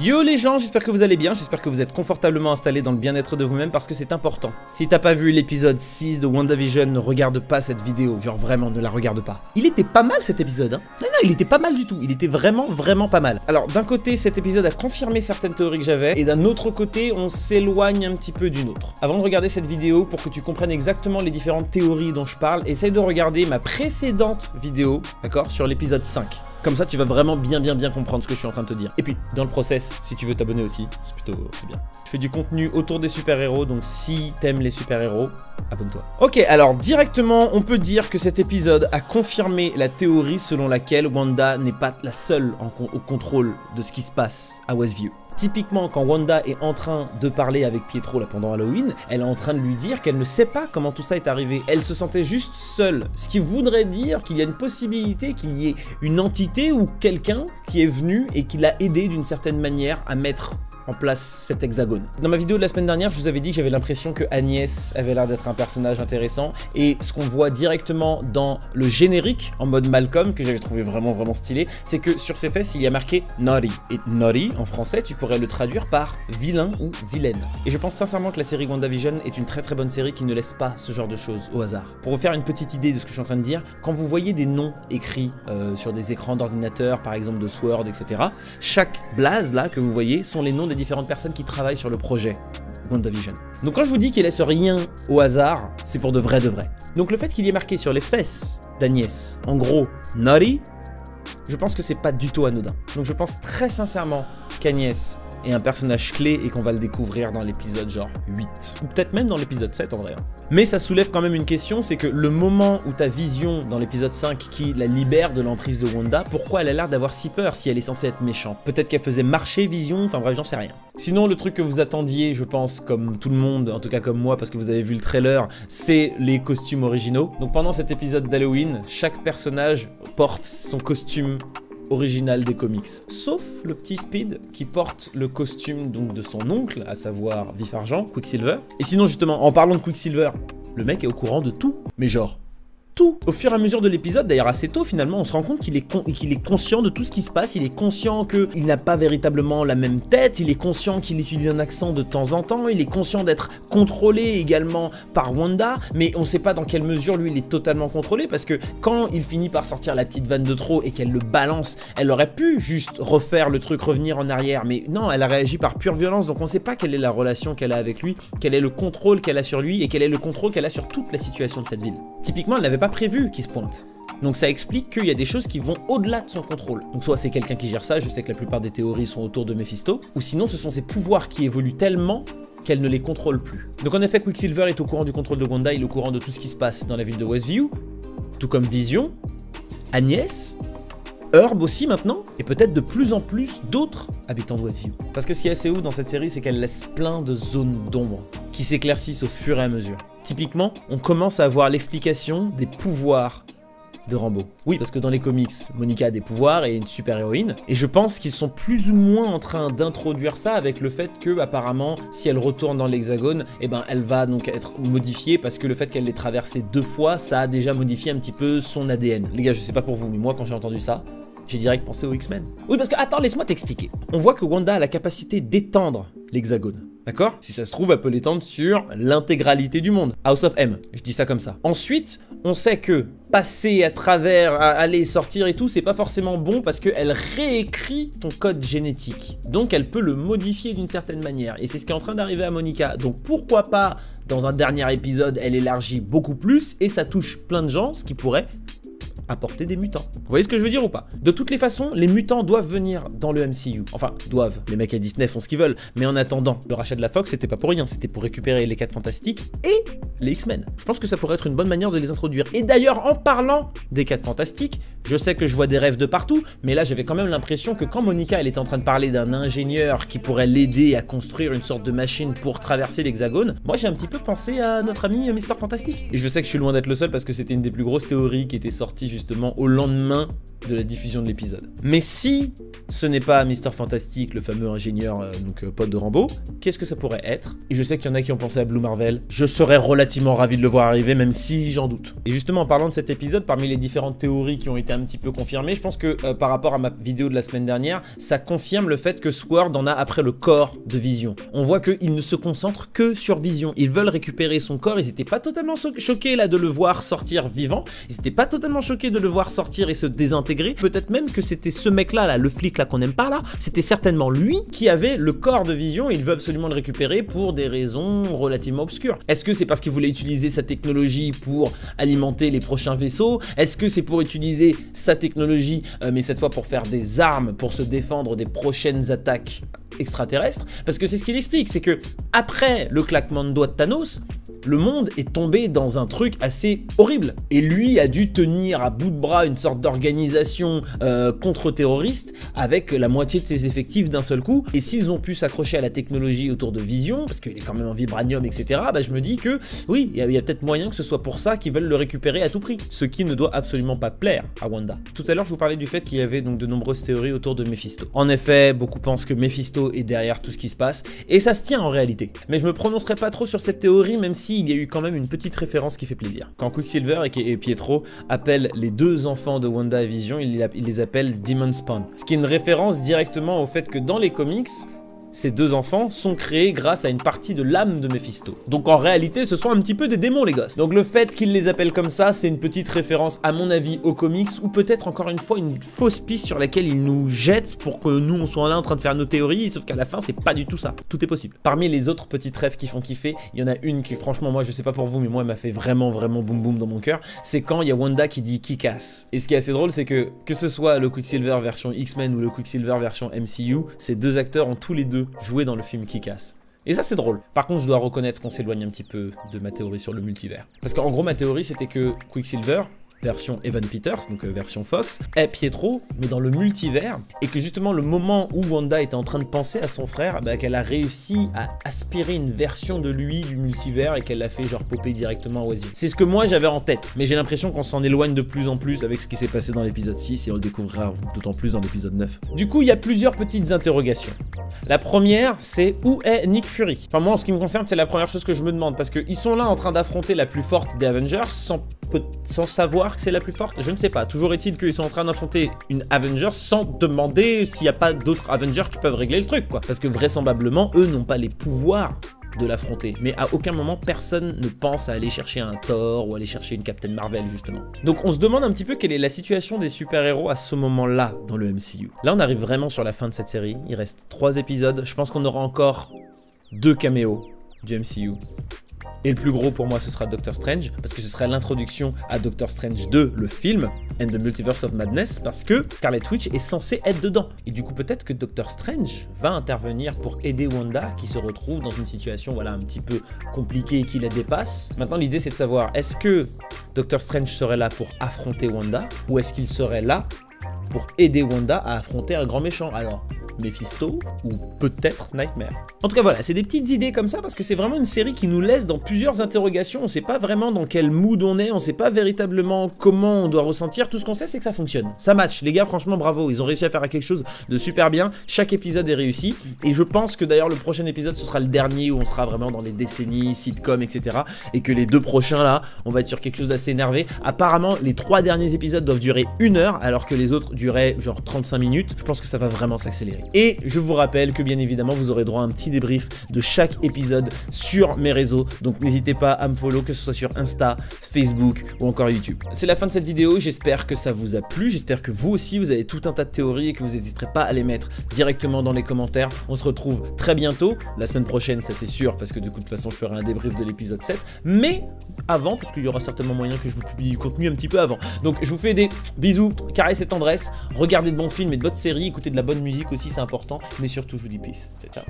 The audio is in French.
Yo les gens, j'espère que vous allez bien, j'espère que vous êtes confortablement installés dans le bien-être de vous-même parce que c'est important. Si t'as pas vu l'épisode 6 de WandaVision, ne regarde pas cette vidéo, genre vraiment ne la regarde pas. Il était pas mal cet épisode, hein. Non, il était pas mal du tout, il était vraiment pas mal. Alors d'un côté, cet épisode a confirmé certaines théories que j'avais, et d'un autre côté, on s'éloigne un petit peu d'une autre. Avant de regarder cette vidéo, pour que tu comprennes exactement les différentes théories dont je parle, essaye de regarder ma précédente vidéo, d'accord, sur l'épisode 5. Comme ça, tu vas vraiment bien comprendre ce que je suis en train de te dire. Et puis, dans le process, si tu veux t'abonner aussi, c'est bien. Je fais du contenu autour des super-héros, donc si t'aimes les super-héros, abonne-toi. Ok, alors directement, on peut dire que cet épisode a confirmé la théorie selon laquelle Wanda n'est pas la seule au contrôle de ce qui se passe à Westview. Typiquement, quand Wanda est en train de parler avec Pietro là, pendant Halloween, elle est en train de lui dire qu'elle ne sait pas comment tout ça est arrivé. Elle se sentait juste seule, ce qui voudrait dire qu'il y a une possibilité qu'il y ait une entité ou quelqu'un qui est venu et qui l'a aidé d'une certaine manière à mettre en place cet hexagone. Dans ma vidéo de la semaine dernière, je vous avais dit que j'avais l'impression que Agnès avait l'air d'être un personnage intéressant, et ce qu'on voit directement dans le générique en mode Malcolm, que j'avais trouvé vraiment stylé, c'est que sur ses fesses il y a marqué Naughty, et Naughty en français tu pourrais le traduire par vilain ou vilaine. Et je pense sincèrement que la série WandaVision est une très bonne série qui ne laisse pas ce genre de choses au hasard. Pour vous faire une petite idée de ce que je suis en train de dire, quand vous voyez des noms écrits sur des écrans d'ordinateur, par exemple de Sword, etc., chaque blase là que vous voyez sont les noms des différentes personnes qui travaillent sur le projet WandaVision. Donc quand je vous dis qu'il laisse rien au hasard, c'est pour de vrai. Donc le fait qu'il y ait marqué sur les fesses d'Agnès, en gros, Naughty, je pense que c'est pas du tout anodin. Donc je pense très sincèrement qu'Agnès est un personnage clé et qu'on va le découvrir dans l'épisode genre 8. Ou peut-être même dans l'épisode 7 en vrai. Mais ça soulève quand même une question, c'est que le moment où ta Vision dans l'épisode 5 qui la libère de l'emprise de Wanda, pourquoi elle a l'air d'avoir si peur si elle est censée être méchante? Peut-être qu'elle faisait marcher Vision, enfin bref, j'en sais rien. Sinon, le truc que vous attendiez, je pense, comme tout le monde, en tout cas comme moi, parce que vous avez vu le trailer, c'est les costumes originaux. Donc pendant cet épisode d'Halloween, chaque personnage porte son costume original des comics, sauf le petit Speed qui porte le costume donc de son oncle, à savoir Vif Argent, Quicksilver. Et sinon justement, en parlant de Quicksilver, le mec est au courant de tout, mais genre tout. Au fur et à mesure de l'épisode, d'ailleurs assez tôt finalement, on se rend compte qu'il est conscient de tout ce qui se passe, il est conscient qu'il n'a pas véritablement la même tête, il est conscient qu'il utilise un accent de temps en temps, il est conscient d'être contrôlé également par Wanda, mais on sait pas dans quelle mesure lui il est totalement contrôlé, parce que quand il finit par sortir la petite vanne de trop et qu'elle le balance, elle aurait pu juste refaire le truc, revenir en arrière, mais non, elle a réagi par pure violence, donc on sait pas quelle est la relation qu'elle a avec lui, quel est le contrôle qu'elle a sur lui et quel est le contrôle qu'elle a sur toute la situation de cette ville. Typiquement, elle n'avait pas prévu qu'il se pointe. Donc ça explique qu'il y a des choses qui vont au-delà de son contrôle. Donc soit c'est quelqu'un qui gère ça, je sais que la plupart des théories sont autour de Mephisto, ou sinon ce sont ses pouvoirs qui évoluent tellement qu'elle ne les contrôle plus. Donc en effet, Quicksilver est au courant du contrôle de Wanda, il est au courant de tout ce qui se passe dans la ville de Westview, tout comme Vision, Agnès, Herb aussi maintenant, et peut-être de plus en plus d'autres habitants de Westview. Parce que ce qui est assez ouf dans cette série, c'est qu'elle laisse plein de zones d'ombre qui s'éclaircissent au fur et à mesure. Typiquement, on commence à avoir l'explication des pouvoirs de Rambeau. Oui, parce que dans les comics, Monica a des pouvoirs et est une super-héroïne, et je pense qu'ils sont plus ou moins en train d'introduire ça avec le fait que, apparemment, si elle retourne dans l'hexagone, eh ben, elle va donc être modifiée parce que le fait qu'elle l'ait traversé 2 fois, ça a déjà modifié un petit peu son ADN. Les gars, je sais pas pour vous, mais moi, quand j'ai entendu ça, j'ai direct pensé aux X-Men. Oui, parce que, attends, laisse-moi t'expliquer. On voit que Wanda a la capacité d'étendre l'hexagone. D'accord? Si ça se trouve, elle peut l'étendre sur l'intégralité du monde. House of M, je dis ça comme ça. Ensuite, on sait que passer à travers, aller sortir et tout, c'est pas forcément bon parce qu'elle réécrit ton code génétique. Donc elle peut le modifier d'une certaine manière. Et c'est ce qui est en train d'arriver à Monica. Donc pourquoi pas, dans un dernier épisode, elle élargit beaucoup plus et ça touche plein de gens, ce qui pourrait apporter des mutants. Vous voyez ce que je veux dire ou pas? De toutes les façons, les mutants doivent venir dans le MCU. Enfin, doivent. Les mecs à Disney font ce qu'ils veulent. Mais en attendant, le rachat de la Fox, c'était pas pour rien. C'était pour récupérer les 4 Fantastiques et les X-Men. Je pense que ça pourrait être une bonne manière de les introduire. Et d'ailleurs, en parlant des 4 Fantastiques, je sais que je vois des rêves de partout, mais là, j'avais quand même l'impression que quand Monica, elle était en train de parler d'un ingénieur qui pourrait l'aider à construire une sorte de machine pour traverser l'hexagone, moi, j'ai un petit peu pensé à notre ami Mister Fantastique. Et je sais que je suis loin d'être le seul parce que c'était une des plus grosses théories qui était sortie justement au lendemain de la diffusion de l'épisode. Mais si ce n'est pas Mister Fantastique, le fameux ingénieur, pote de Rambeau, qu'est-ce que ça pourrait être? Et je sais qu'il y en a qui ont pensé à Blue Marvel, je serais relativement relativement ravi de le voir arriver, même si j'en doute. Et justement, en parlant de cet épisode, parmi les différentes théories qui ont été un petit peu confirmées, je pense que par rapport à ma vidéo de la semaine dernière, ça confirme le fait que Sword en a après le corps de Vision. On voit qu'il ne se concentre que sur Vision. Ils veulent récupérer son corps, ils n'étaient pas totalement choqués là de le voir sortir vivant, ils n'étaient pas totalement choqués de le voir sortir et se désintégrer. Peut-être même que c'était ce mec-là, le flic là qu'on n'aime pas là, c'était certainement lui qui avait le corps de Vision et il veut absolument le récupérer pour des raisons relativement obscures. Est-ce que c'est parce qu'il voulait utiliser sa technologie pour alimenter les prochains vaisseaux? Est-ce que c'est pour utiliser sa technologie, mais cette fois pour faire des armes, pour se défendre des prochaines attaques extraterrestres? Parce que c'est ce qu'il explique, c'est que après le claquement de doigts de Thanos, le monde est tombé dans un truc assez horrible. Et lui a dû tenir à bout de bras une sorte d'organisation contre-terroriste avec la moitié de ses effectifs d'un seul coup. Et s'ils ont pu s'accrocher à la technologie autour de Vision, parce qu'il est quand même en vibranium, etc., bah je me dis que oui, il y a peut-être moyen que ce soit pour ça qu'ils veulent le récupérer à tout prix. Ce qui ne doit absolument pas plaire à Wanda. Tout à l'heure, je vous parlais du fait qu'il y avait donc de nombreuses théories autour de Mephisto. En effet, beaucoup pensent que Mephisto est derrière tout ce qui se passe, et ça se tient en réalité. Mais je me prononcerai pas trop sur cette théorie, même s'il y a eu quand même une petite référence qui fait plaisir. Quand Quicksilver et Pietro appellent les deux enfants de Wanda et Vision, ils les appellent Demon Spawn. Ce qui est une référence directement au fait que dans les comics, ces deux enfants sont créés grâce à une partie de l'âme de Mephisto. Donc en réalité, ce sont un petit peu des démons les gosses. Donc le fait qu'ils les appellent comme ça, c'est une petite référence à mon avis aux comics, ou peut-être encore une fois une fausse piste sur laquelle ils nous jettent pour que nous on soit là en train de faire nos théories, sauf qu'à la fin c'est pas du tout ça. Tout est possible. Parmi les autres petites rêves qui font kiffer, il y en a une qui franchement moi je sais pas pour vous mais moi elle m'a fait vraiment boum boum dans mon cœur, c'est quand il y a Wanda qui dit Kick-Ass. Et ce qui est assez drôle c'est que ce soit le Quicksilver version X-Men ou le Quicksilver version MCU, ces deux acteurs ont tous les deux joué dans le film Kick-Ass. Et ça c'est drôle. Par contre je dois reconnaître qu'on s'éloigne un petit peu de ma théorie sur le multivers. Parce qu'en gros ma théorie c'était que Quicksilver, version Evan Peters, donc version Fox, est Pietro, mais dans le multivers, et que justement le moment où Wanda était en train de penser à son frère, bah, qu'elle a réussi à aspirer une version de lui du multivers et qu'elle l'a fait genre popper directement à Oasis. C'est ce que moi j'avais en tête, mais j'ai l'impression qu'on s'en éloigne de plus en plus avec ce qui s'est passé dans l'épisode 6 et on le découvrira d'autant plus dans l'épisode 9. Du coup, il y a plusieurs petites interrogations. La première, c'est où est Nick Fury? Enfin moi en ce qui me concerne, c'est la première chose que je me demande, parce qu'ils sont là en train d'affronter la plus forte des Avengers sans savoir que c'est la plus forte, je ne sais pas. Toujours est-il qu'ils sont en train d'affronter une Avengers sans demander s'il n'y a pas d'autres Avengers qui peuvent régler le truc, quoi. Parce que vraisemblablement, eux n'ont pas les pouvoirs de l'affronter. Mais à aucun moment, personne ne pense à aller chercher un Thor ou aller chercher une Captain Marvel, justement. Donc on se demande un petit peu quelle est la situation des super-héros à ce moment-là dans le MCU. Là, on arrive vraiment sur la fin de cette série. Il reste 3 épisodes. Je pense qu'on aura encore 2 caméos du MCU. Et le plus gros pour moi ce sera Doctor Strange, parce que ce sera l'introduction à Doctor Strange 2, le film, and the Multiverse of Madness, parce que Scarlet Witch est censée être dedans. Et du coup peut-être que Doctor Strange va intervenir pour aider Wanda, qui se retrouve dans une situation voilà, un petit peu compliquée et qui la dépasse. Maintenant l'idée c'est de savoir, est-ce que Doctor Strange serait là pour affronter Wanda, ou est-ce qu'il serait là pour aider Wanda à affronter un grand méchant? Alors, Mephisto ou peut-être Nightmare. En tout cas voilà, c'est des petites idées comme ça parce que c'est vraiment une série qui nous laisse dans plusieurs interrogations. On sait pas vraiment dans quel mood on est, on sait pas véritablement comment on doit ressentir. Tout ce qu'on sait c'est que ça fonctionne. Ça match, les gars franchement bravo, ils ont réussi à faire quelque chose de super bien. Chaque épisode est réussi et je pense que d'ailleurs le prochain épisode ce sera le dernier où on sera vraiment dans les décennies, sitcom, etc. Et que les 2 prochains là, on va être sur quelque chose d'assez énervé. Apparemment les 3 derniers épisodes doivent durer 1 heure alors que les autres duraient genre 35 minutes. Je pense que ça va vraiment s'accélérer. Et je vous rappelle que bien évidemment vous aurez droit à un petit débrief de chaque épisode sur mes réseaux, donc n'hésitez pas à me follow, que ce soit sur Insta, Facebook ou encore YouTube. C'est la fin de cette vidéo, j'espère que ça vous a plu, j'espère que vous aussi vous avez tout un tas de théories et que vous n'hésiterez pas à les mettre directement dans les commentaires. On se retrouve très bientôt, la semaine prochaine ça c'est sûr, parce que du coup de toute façon je ferai un débrief de l'épisode 7, mais avant, parce qu'il y aura certainement moyen que je vous publie du contenu un petit peu avant. Donc je vous fais des bisous, caresses et tendresse, regardez de bons films et de bonnes séries, écoutez de la bonne musique aussi c'est important, mais surtout je vous dis peace, ciao ciao.